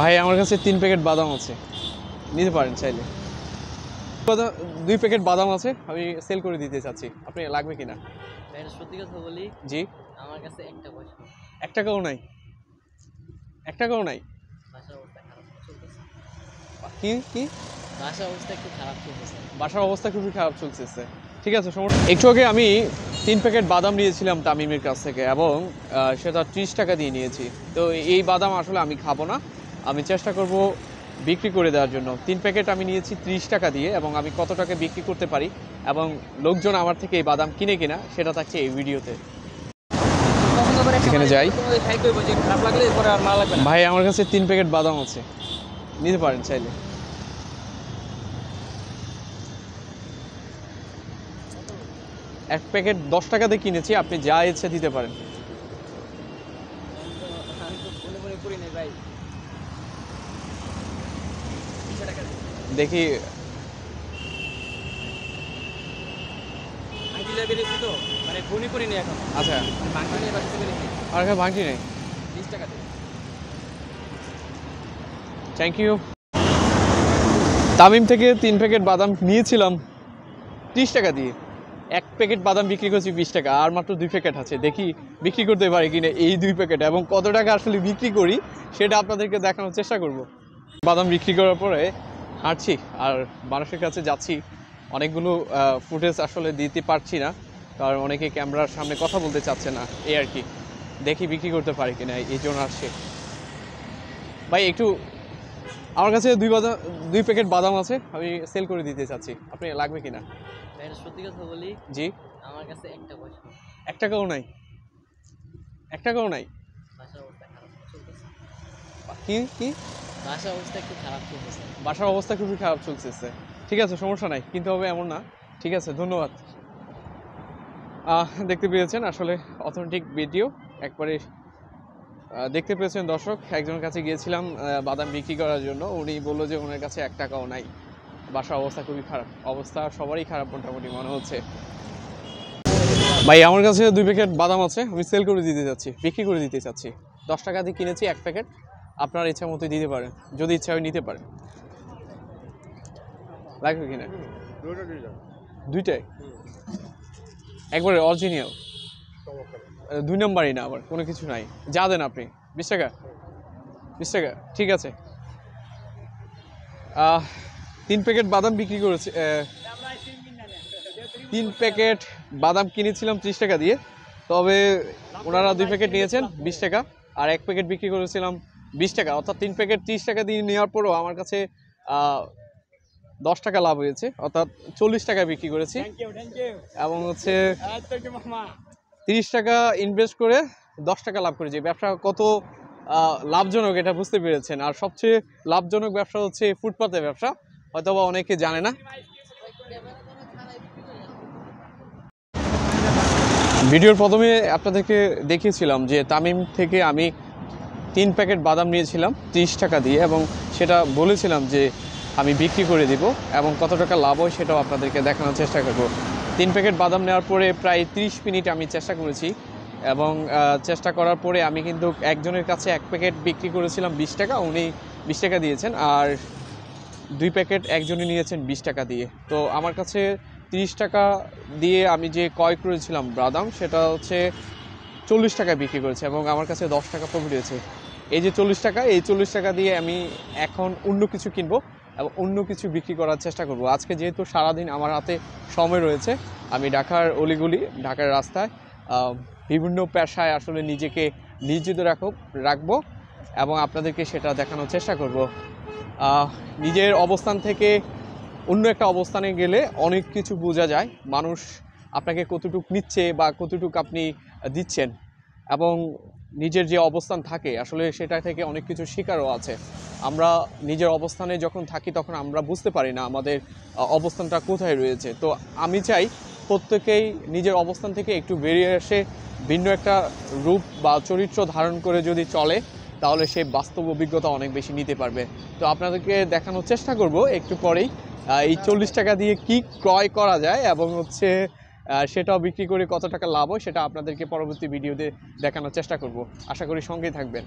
ভাই আমার কাছে 3 প্যাকেট বাদাম আছে, নিতে পারেন চাইলে। 2 প্যাকেট বাদাম আছে, আমি সেল করে দিতে চাচ্ছি, আপনি লাগবে কিনা? ভাই এটা সত্যি কথা বলি, জি। আমার কাছে একটা পয়সা নেই। 1 টাকাও নাই? 1 টাকাও নাই? বাসার অবস্থা খারাপ চলতেছে। কি কি? বাসার অবস্থা একটু খারাপ চলতেছে। বাসার অবস্থা খুবই খারাপ চলতেছে। ঠিক আছে, সমস্যা। একটু আগে আমি 3 প্যাকেট বাদাম নিয়েছিলাম তামিমের কাছ থেকে, এবং সেটা 30 টাকা দিয়ে নিয়েছি। তো এই বাদাম আসলে আমি খাবো না, আমি চেষ্টা করব বিক্রি করে দেওয়ার জন্য। 3 প্যাকেট আমি নিয়েছি 30 টাকা দিয়ে, এবং আমি কত টাকা বিক্রি করতে পারি এবং লোকজন আমার থেকে এই বাদাম কিনে কিনা সেটা থাকছে এই ভিডিওতে। এখানে যাই। ভাই আমার কাছে 3 প্যাকেট বাদাম আছে, নিতে পারেন চাইলে। এক প্যাকেট 10 টাকাতে কিনেছি, আপনি যা ইচ্ছে দিতে পারেন। দেখি আচ্ছা, আর এখানে ভাঙটি নেই। Thank you. তামিম থেকে 3 প্যাকেট বাদাম নিয়েছিলাম 30 টাকা দিয়ে। 1 প্যাকেট বাদাম বিক্রি করছি 20 টাকা, আর মাত্র 2 প্যাকেট আছে। দেখি বিক্রি করতে পারি কিনা এই 2 প্যাকেট, এবং কত টাকা আসলে বিক্রি করি সেটা আপনাদেরকে দেখানোর চেষ্টা করব। বাদাম বিক্রি করার পরে হাঁটছি আর মানুষের কাছে যাচ্ছি, অনেকগুলো ফুটেজ আসলে দিতে পারছি না, কারণ অনেকে ক্যামেরার সামনে কথা বলতে চাচ্ছে না, এই আর কি। দেখি বিক্রি করতে পারি কিনা, এই জন্য আসছে। ভাই একটু, আমার কাছে 2 প্যাকেট বাদাম আছে, আমি সেল করে দিতে চাচ্ছি, আপনি লাগবে কিনা? ভাই এটা সত্যি কথা বলি, জি। আমার কাছে একটা পয়সা নেই। 1 টাকাও নাই? 1 টাকাও নাই? বাসার অবস্থা খারাপ চলতেছে। কি কি? বাসার অবস্থা একটু খারাপ চলতেছে। বাসার অবস্থা খুবই খারাপ চলতেছে। ঠিক আছে, সমস্যা নাই, কিনতে হবে এমন না। ঠিক আছে, ধন্যবাদ। দেখতে পেয়েছেন আসলে অথেন্টিক ভিডিও একবারে। দেখতে পেয়েছেন দর্শক, একজনের কাছে গিয়েছিলাম বাদাম বিক্রি করার জন্য, উনি বললো যে ওনার কাছে 1 টাকাও নাই। বাসার অবস্থা খুবই খারাপ, অবস্থা সবারই খারাপ মোটামুটি মনে হচ্ছে। ভাই আমার কাছে 2 প্যাকেট বাদাম আছে, আমি সেল করে দিতে চাচ্ছি, বিক্রি করে দিতে চাচ্ছি। 10 টাকা দিয়ে কিনেছি 1 প্যাকেট, আপনার ইচ্ছা মতো দিতে পারেন, যদি ইচ্ছা হয় নিতে পারেন। লাগবে কিনা? দুইটাই একবারে অরিজিনাল, 2 নম্বরই না, আবার কোনো কিছু নাই। যা দেন আপনি। 20 টাকা? 20 টাকা, ঠিক আছে। 3 প্যাকেট বাদাম বিক্রি করেছি, 3 প্যাকেট বাদাম কিনেছিলাম 30 টাকা দিয়ে, তবে ওনারা 2 প্যাকেট নিয়েছেন 20 টাকা, আর 1 প্যাকেট বিক্রি করেছিলাম 20 টাকা, অর্থাৎ 3 প্যাকেট 30 টাকা দিয়ে নেওয়ার পরও আমার কাছে 10 টাকা লাভ হয়েছে, অর্থাৎ 40 টাকা বিক্রি করেছি। এবং হচ্ছে 30 টাকা ইনভেস্ট করে 10 টাকা লাভ করেছি। ব্যবসা কত লাভজনক এটা বুঝতে পেরেছেন। আর সবচেয়ে লাভজনক ব্যবসা হচ্ছে ফুটপাতের ব্যবসা, হয়তোবা অনেকে জানে না। ভিডিওর প্রথমে আপনাদেরকে দেখিয়েছিলাম যে তামিম থেকে আমি 3 প্যাকেট বাদাম নিয়েছিলাম 30 টাকা দিয়ে, এবং সেটা বলেছিলাম যে আমি বিক্রি করে দিব, এবং কত টাকা লাভ হয় সেটাও আপনাদেরকে দেখানোর চেষ্টা করব। 3 প্যাকেট বাদাম নেওয়ার পরে প্রায় 30 মিনিট আমি চেষ্টা করেছি, এবং চেষ্টা করার পরে আমি কিন্তু একজনের কাছে 1 প্যাকেট বিক্রি করেছিলাম 20 টাকা, উনি 20 টাকা দিয়েছেন, আর 2 প্যাকেট একজনই নিয়েছেন 20 টাকা দিয়ে। তো আমার কাছে 30 টাকা দিয়ে আমি যে ক্রয় করেছিলাম বাদাম, সেটা হচ্ছে 40 টাকায় বিক্রি করেছে, এবং আমার কাছে 10 টাকা প্রফিট হয়েছে। এই যে 40 টাকা, এই 40 টাকা দিয়ে আমি এখন অন্য কিছু কিনবো এবং অন্য কিছু বিক্রি করার চেষ্টা করব। আজকে যেহেতু সারাদিন আমার হাতে সময় রয়েছে, আমি ঢাকার অলিগলি, ঢাকার রাস্তায় বিভিন্ন পেশায় আসলে নিজেকে নিয়োজিত রাখবো, এবং আপনাদেরকে সেটা দেখানোর চেষ্টা করব। নিজের অবস্থান থেকে অন্য একটা অবস্থানে গেলে অনেক কিছু বোঝা যায়, মানুষ আপনাকে কতটুকু নিচ্ছে বা কতটুকু আপনি দিচ্ছেন, এবং নিজের যে অবস্থান থাকে আসলে সেটা থেকে অনেক কিছু শেখারও আছে। আমরা নিজের অবস্থানে যখন থাকি তখন আমরা বুঝতে পারি না আমাদের অবস্থানটা কোথায় রয়েছে। তো আমি চাই প্রত্যেকেই নিজের অবস্থান থেকে একটু বেরিয়ে এসে ভিন্ন একটা রূপ বা চরিত্র ধারণ করে যদি চলে, তাহলে সে বাস্তব অভিজ্ঞতা অনেক বেশি নিতে পারবে। তো আপনাদেরকে দেখানোর চেষ্টা করব একটু পরেই এই 40 টাকা দিয়ে কি ক্রয় করা যায়, এবং হচ্ছে সেটাও বিক্রি করে কত টাকা লাভ হয় সেটা আপনাদেরকে পরবর্তী ভিডিওতে দেখানোর চেষ্টা করব। আশা করি সঙ্গেই থাকবেন।